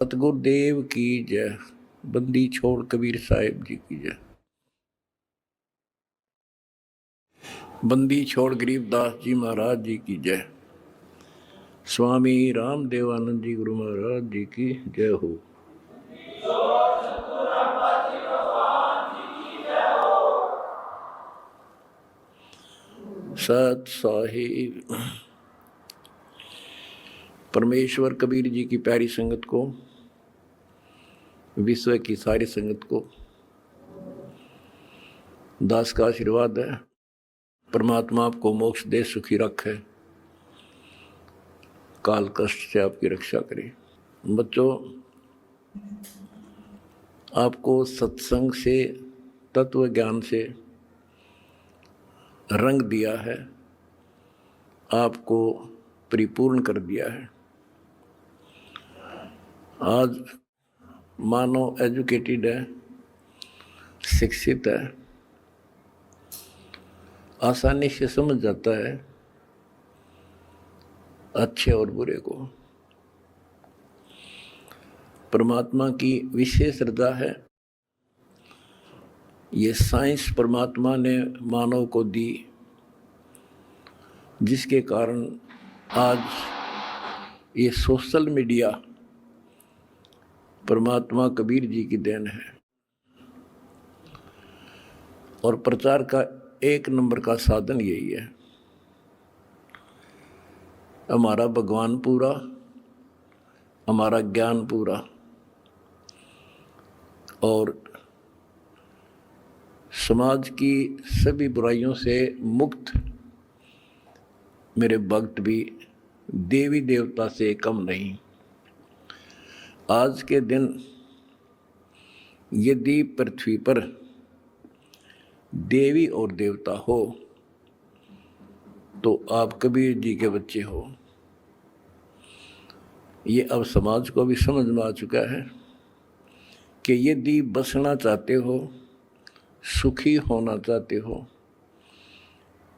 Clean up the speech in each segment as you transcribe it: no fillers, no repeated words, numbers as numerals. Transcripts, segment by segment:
सतगुरुदेव की जय। बंदी छोड़ कबीर साहिब जी की जय। बंदी छोड़ गरीबदास जी महाराज जी की जय। स्वामी रामदेवानंद जी गुरु महाराज जी की जय हो। सत साहिब परमेश्वर कबीर जी की प्यारी संगत को, विश्व की सारी संगत को दास का आशीर्वाद है। परमात्मा आपको मोक्ष दे, सुखी रखे, काल कष्ट से आपकी रक्षा करे। बच्चों, आपको सत्संग से, तत्व ज्ञान से रंग दिया है, आपको परिपूर्ण कर दिया है। आज मानव एजुकेटेड है, शिक्षित है, आसानी से समझ जाता है अच्छे और बुरे को। परमात्मा की विशेष श्रद्धा है। ये साइंस परमात्मा ने मानव को दी, जिसके कारण आज ये सोशल मीडिया परमात्मा कबीर जी की देन है। और प्रचार का एक नंबर का साधन यही है। हमारा भगवान पूरा, हमारा ज्ञान पूरा, और समाज की सभी बुराइयों से मुक्त मेरे भक्त भी देवी देवता से कम नहीं। आज के दिन यदि पृथ्वी पर देवी और देवता हो तो आप कबीर जी के बच्चे हो। ये अब समाज को भी समझ में आ चुका है कि यदि बसना चाहते हो, सुखी होना चाहते हो,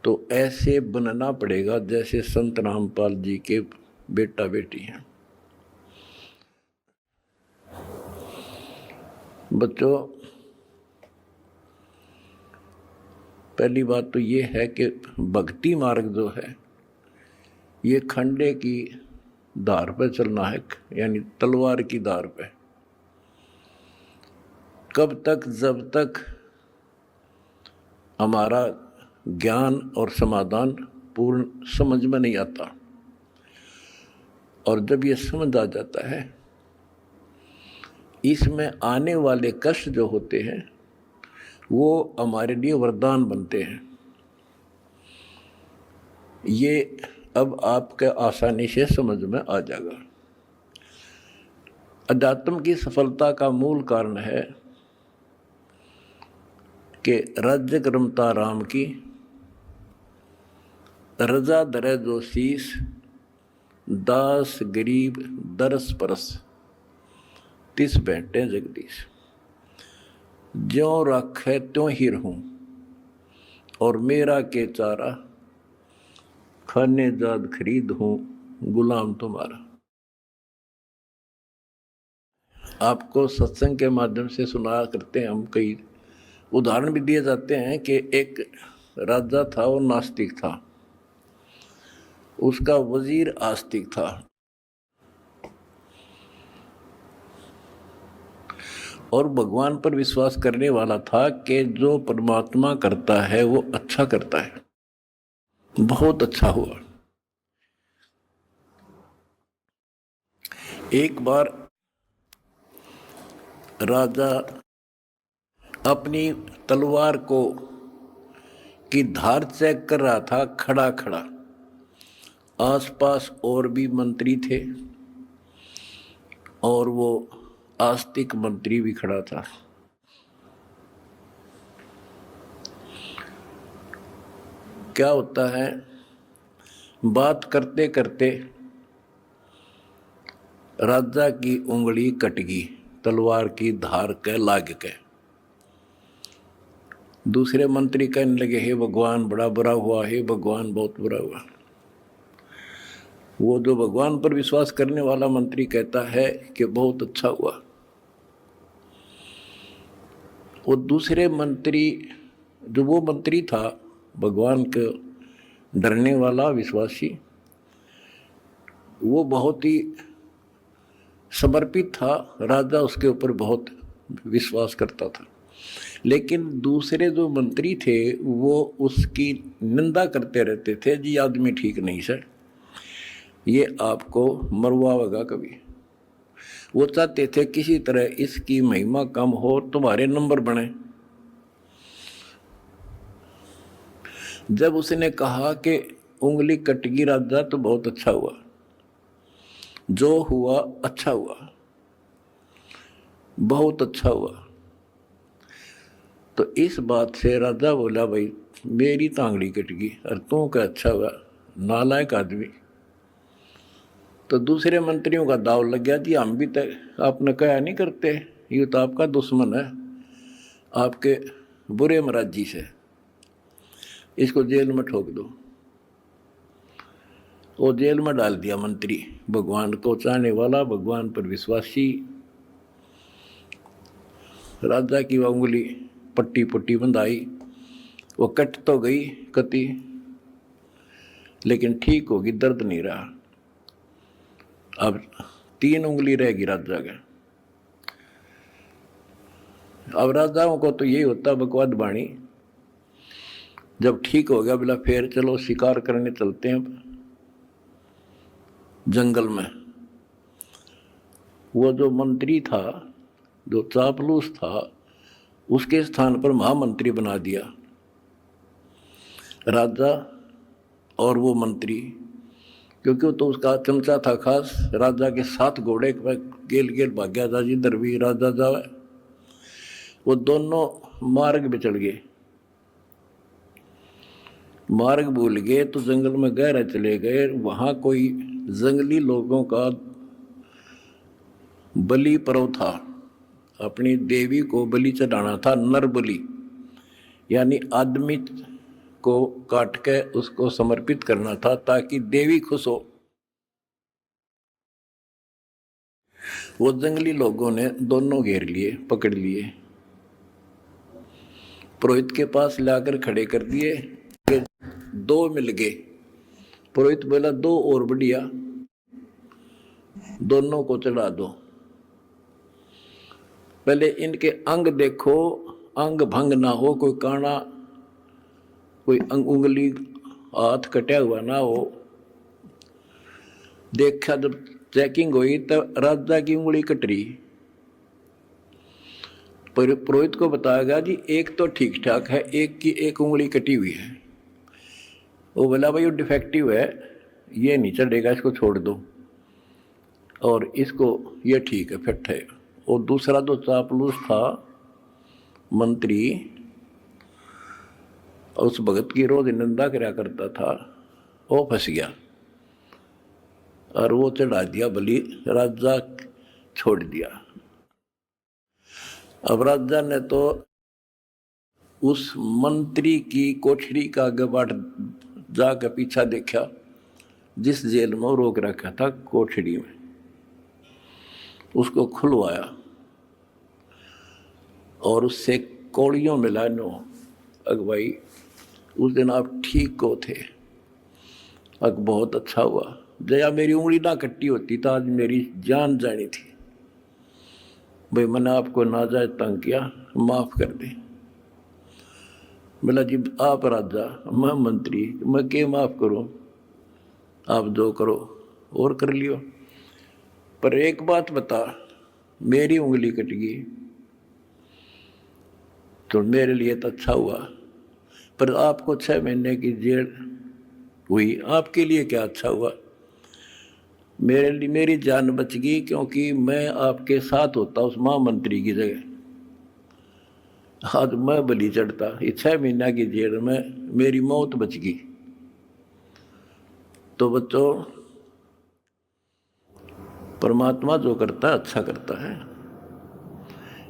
तो ऐसे बनना पड़ेगा जैसे संत रामपाल जी के बेटा बेटी हैं। बच्चों, पहली बात तो ये है कि भक्ति मार्ग जो है ये खंडे की धार पर चलना है, यानी तलवार की धार पे। कब तक? जब तक हमारा ज्ञान और समाधान पूर्ण समझ में नहीं आता। और जब ये समझ आ जाता है, इसमें आने वाले कष्ट जो होते हैं वो हमारे लिए वरदान बनते हैं। ये अब आपके आसानी से समझ में आ जाएगा। अध्यात्म की सफलता का मूल कारण है कि राज्य रमता राम की, रजा दरे जो शीस, दास गरीब दरस परस, तिस बैठे जगदीश। ज्यों रखे त्यों ही रहूं, और मेरा के चारा, खाने जाद खरीद हूं, गुलाम तुम्हारा। आपको सत्संग के माध्यम से सुना करते हैं हम, कई उदाहरण भी दिए जाते हैं कि एक राजा था, वो नास्तिक था, उसका वजीर आस्तिक था। और भगवान पर विश्वास करने वाला था कि जो परमात्मा करता है वो अच्छा करता है। बहुत अच्छा हुआ। एक बार राजा अपनी तलवार को की धार चेक कर रहा था, खड़ा खड़ा। आसपास और भी मंत्री थे और वो आस्तिक मंत्री भी खड़ा था। क्या होता है, बात करते करते राजा की उंगली कट गई, तलवार की धार के लाग के। दूसरे मंत्री कहने लगे, हे भगवान बड़ा बुरा हुआ, हे भगवान बहुत बुरा हुआ। वो जो भगवान पर विश्वास करने वाला मंत्री कहता है कि बहुत अच्छा हुआ, वो दूसरे मंत्री, जो वो मंत्री था भगवान के डरने वाला विश्वासी, वो बहुत ही समर्पित था, राजा उसके ऊपर बहुत विश्वास करता था। लेकिन दूसरे जो मंत्री थे वो उसकी निंदा करते रहते थे, जी आदमी ठीक नहीं सर, ये आपको मरवाएगा कभी। वो चाहते थे किसी तरह इसकी महिमा कम हो, तुम्हारे नंबर बने। जब उसने कहा कि उंगली कटगी राजा तो बहुत अच्छा हुआ, जो हुआ अच्छा हुआ, बहुत अच्छा हुआ, तो इस बात से राजा बोला भाई मेरी तांगड़ी कट गई और तू क्या अच्छा हुआ, नालायक आदमी। तो दूसरे मंत्रियों का दाव लग गया, जी हम भी तो आपने कहा नहीं करते, ये तो आपका दुश्मन है, आपके बुरे मराजी से, इसको जेल में ठोक दो। वो जेल में डाल दिया मंत्री, भगवान को चाहने वाला, भगवान पर विश्वासी। राजा की वह उंगली पट्टी पट्टी बंधाई, वो कट तो गई कति, लेकिन ठीक होगी, दर्द नहीं रहा। अब 3 उंगली रहेगी राजा का। अब राजाओं को तो यही होता बकवाद बाणी, जब ठीक हो गया बोला फिर चलो शिकार करने चलते हैं जंगल में। वो जो मंत्री था, जो चापलूस था, उसके स्थान पर महामंत्री बना दिया राजा और वो मंत्री, क्योंकि वो तो उसका चमचा था खास। राजा के 7 घोड़े गेल गेल भाग्या था, जिधर भी राजा जावे वो दोनों मार्ग पे चढ़ गए। मार्ग भूल गए तो जंगल में गहरे चले गए। वहां कोई जंगली लोगों का बलि पर्व था, अपनी देवी को बलि चढ़ाना था, नर बलि, यानी आदमी को काट के उसको समर्पित करना था ताकि देवी खुश हो। वो जंगली लोगों ने दोनों घेर लिए, पकड़ लिए, पुरोहित के पास लाकर खड़े कर दिए। 2 मिल गए। पुरोहित बोला 2 और बढ़िया, दोनों को चढ़ा दो। पहले इनके अंग देखो, अंग भंग ना हो, कोई काना, कोई उंगली हाथ कटा हुआ ना हो। देखा जब चेकिंग हुई तो राजा की उंगली कट रही। पुरोहित को बताया गया जी एक तो ठीक ठाक है, एक की एक उंगली कटी हुई है। वो बोला भाई वो डिफेक्टिव है, ये नहीं चढ़ेगा, इसको छोड़ दो, और इसको ये ठीक है, फिट है। और दूसरा जो चापलूस था मंत्री, उस भगत की रोज निंदा करा करता था, वो फंस गया और वो चढ़ा दिया बलि, राजा छोड़ दिया। अब राजा ने तो उस मंत्री की कोठरी का गबाट जाकर पीछा देखा, जिस जेल में वो रोक रखा था कोठरी में, उसको खुलवाया और उससे कौड़ियों मिला नो, अगवाई उस दिन आप ठीक को थे, अग बहुत अच्छा हुआ, जया मेरी उंगली ना कट्टी होती तो आज मेरी जान जानी थी। भाई मैंने आपको नाजायज तंग किया, माफ कर दे। बोला जी आप राजा, मैं मंत्री, मैं क्या माफ करूं, आप जो करो और कर लियो, पर एक बात बता, मेरी उंगली कट गई तो मेरे लिए तो अच्छा हुआ, पर आपको 6 महीने की जेल हुई, आपके लिए क्या अच्छा हुआ? मेरे लिए मेरी जान बच गई, क्योंकि मैं आपके साथ होता उस महामंत्री की जगह, आज मैं बलि चढ़ता। ये 6 महीने की जेल में मेरी मौत बच गई। तो बच्चों, परमात्मा जो करता है अच्छा करता है।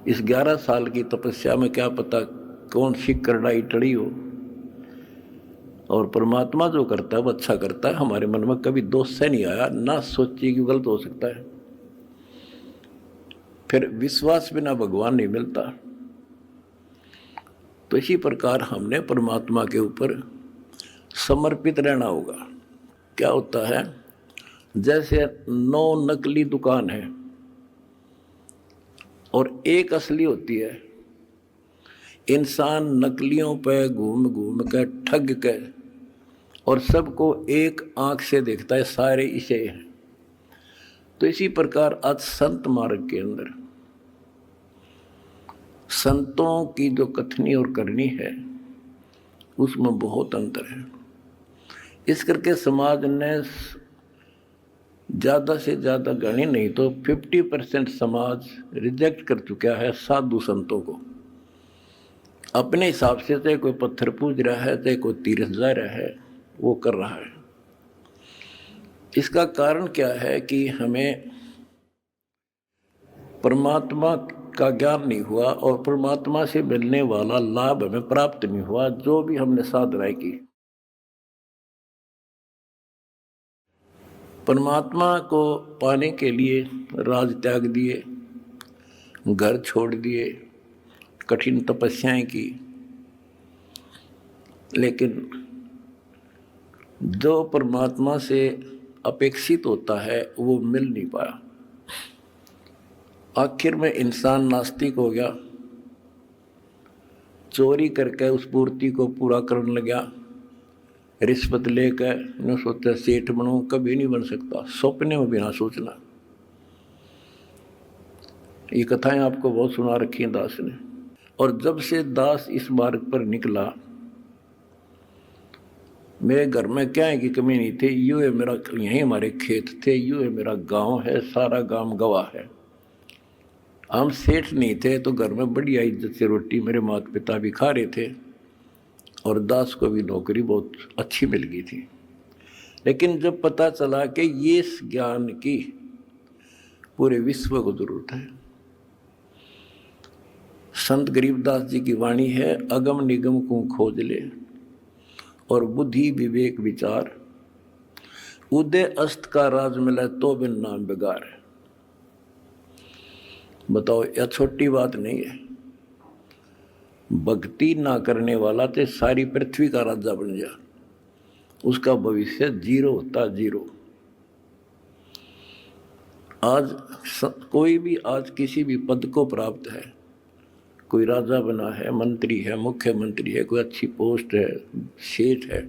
इस 11 साल की तपस्या में क्या पता कौन सी करड़ाई टड़ी हो और परमात्मा जो करता है वो अच्छा करता है। हमारे मन में कभी दोष से नहीं आया, ना सोचिए कि गलत हो सकता है। फिर विश्वास बिना भगवान नहीं मिलता। तो इसी प्रकार हमने परमात्मा के ऊपर समर्पित रहना होगा। क्या होता है, जैसे 9 नकली दुकान है और एक असली होती है। इंसान नकलियों पे घूम घूम के ठग के और सबको एक आंख से देखता है, सारे इसे हैं। तो इसी प्रकार आज संत मार्ग के अंदर संतों की जो कथनी और करनी है उसमें बहुत अंतर है। इस करके समाज ने ज़्यादा से ज़्यादा गणी नहीं तो 50% समाज रिजेक्ट कर चुका है साधु संतों को। अपने हिसाब से चाहे कोई पत्थर पूज रहा है, चाहे कोई तीर्थ जा रहा है, वो कर रहा है। इसका कारण क्या है कि हमें परमात्मा का ज्ञान नहीं हुआ और परमात्मा से मिलने वाला लाभ हमें प्राप्त नहीं हुआ। जो भी हमने साधनाएं की, परमात्मा को पाने के लिए राज त्याग दिए, घर छोड़ दिए, कठिन तपस्याएं की, लेकिन जो परमात्मा से अपेक्षित होता है वो मिल नहीं पाया। आखिर में इंसान नास्तिक हो गया, चोरी करके उस पूर्ति को पूरा करने लगा। रिश्वत लेकर न सोचा सेठ बनूं, कभी नहीं बन सकता, सपने में भी ना सोचना। ये कथाएं आपको बहुत सुना रखी हैं दास ने। और जब से दास इस मार्ग पर निकला, मेरे घर में क्या है कि कमी नहीं थी। यूँ है मेरा, यहीं हमारे खेत थे, यूँ है मेरा गांव है, सारा गांव गवाह है। हम सेठ नहीं थे तो घर में बढ़िया इज्जत से रोटी मेरे माता पिता भी खा रहे थे और दास को भी नौकरी बहुत अच्छी मिल गई थी। लेकिन जब पता चला कि ये इस ज्ञान की पूरे विश्व को जरूरत है, संत गरीबदास जी की वाणी है, अगम निगम को खोज ले और बुद्धि विवेक विचार, उदय अस्त का राज मिला तो बिन नाम बेगार। बताओ, यह छोटी बात नहीं है। भक्ति ना करने वाला तो सारी पृथ्वी का राजा बन जा, उसका भविष्य जीरो होता, जीरो। आज कोई भी आज किसी भी पद को प्राप्त है, कोई राजा बना है, मंत्री है, मुख्यमंत्री है, कोई अच्छी पोस्ट है, सेठ है,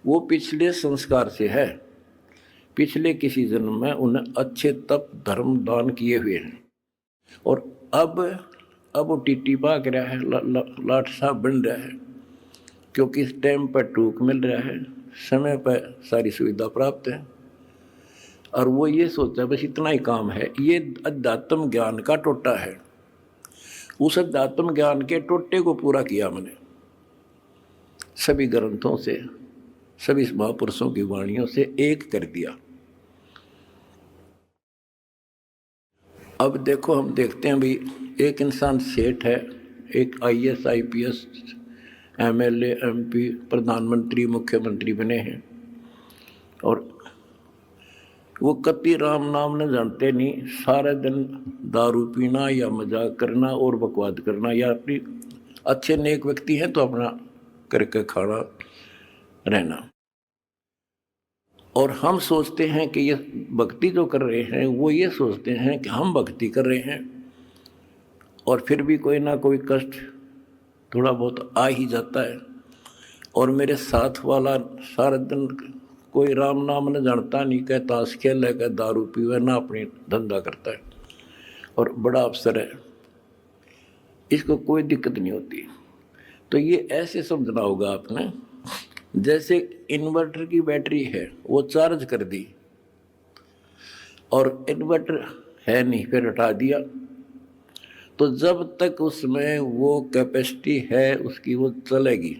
वो पिछले संस्कार से है। पिछले किसी जन्म में उन्हें अच्छे तप धर्म दान किए हुए हैं और अब वो टीटी भाग रहा है, लाट साहब बन रहा है, क्योंकि इस टाइम पर टूक मिल रहा है, समय पर सारी सुविधा प्राप्त है और वो ये सोचता बस इतना ही काम है। ये अध्यात्म ज्ञान का टोटा है। उस अध्यात्म ज्ञान के टोटे को पूरा किया मैंने सभी ग्रंथों से, सभी महापुरुषों की वाणियों से एक कर दिया। अब देखो, हम देखते हैं भी एक इंसान सेठ है, एक IAS IPS MLA MP प्रधानमंत्री मुख्यमंत्री बने हैं और वो कति राम नाम न जानते नहीं, सारे दिन दारू पीना या मजाक करना और बकवाद करना, या अपनी अच्छे नेक व्यक्ति हैं तो अपना करके खाना रहना। और हम सोचते हैं कि ये भक्ति जो कर रहे हैं, वो ये सोचते हैं कि हम भक्ति कर रहे हैं और फिर भी कोई ना कोई कष्ट थोड़ा बहुत आ ही जाता है। और मेरे साथ वाला सारा दिन कोई राम नाम न जानता नहीं, कह ताश खेल है, कह दारू पीवे, ना अपनी धंधा करता है और बड़ा अफसर है, इसको कोई दिक्कत नहीं होती। तो ये ऐसे समझना होगा आपने, जैसे इन्वर्टर की बैटरी है, वो चार्ज कर दी और इन्वर्टर है नहीं, फिर हटा दिया, तो जब तक उसमें वो कैपेसिटी है उसकी, वो चलेगी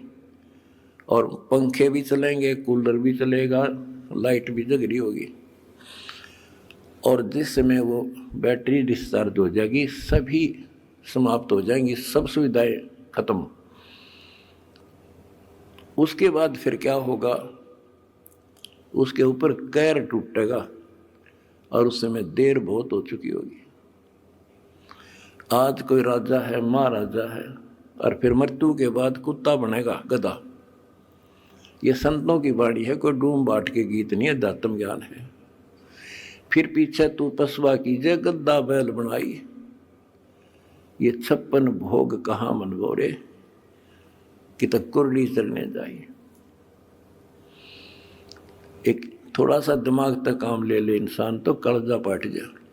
और पंखे भी चलेंगे, कूलर भी चलेगा, लाइट भी जग रही होगी। और जिस समय वो बैटरी डिस्चार्ज हो जाएगी, सभी समाप्त हो जाएंगी, सब सुविधाएं खत्म। उसके बाद फिर क्या होगा, उसके ऊपर कैर टूटेगा और उस समय देर बहुत हो चुकी होगी। आज कोई राजा है, महाराजा है, और फिर मृत्यु के बाद कुत्ता बनेगा, गधा। ये संतों की वाणी है, कोई डूम बाट के गीत नहीं, अध्यात्म ज्ञान है। फिर पीछे तू पसवा कीजे गद्दा बैल बनाई, ये 56 भोग कहाँ मनवोरे, कि तक कुरली चलने जाए। एक थोड़ा सा दिमाग तक काम ले ले इंसान तो कलजा पाट जाए।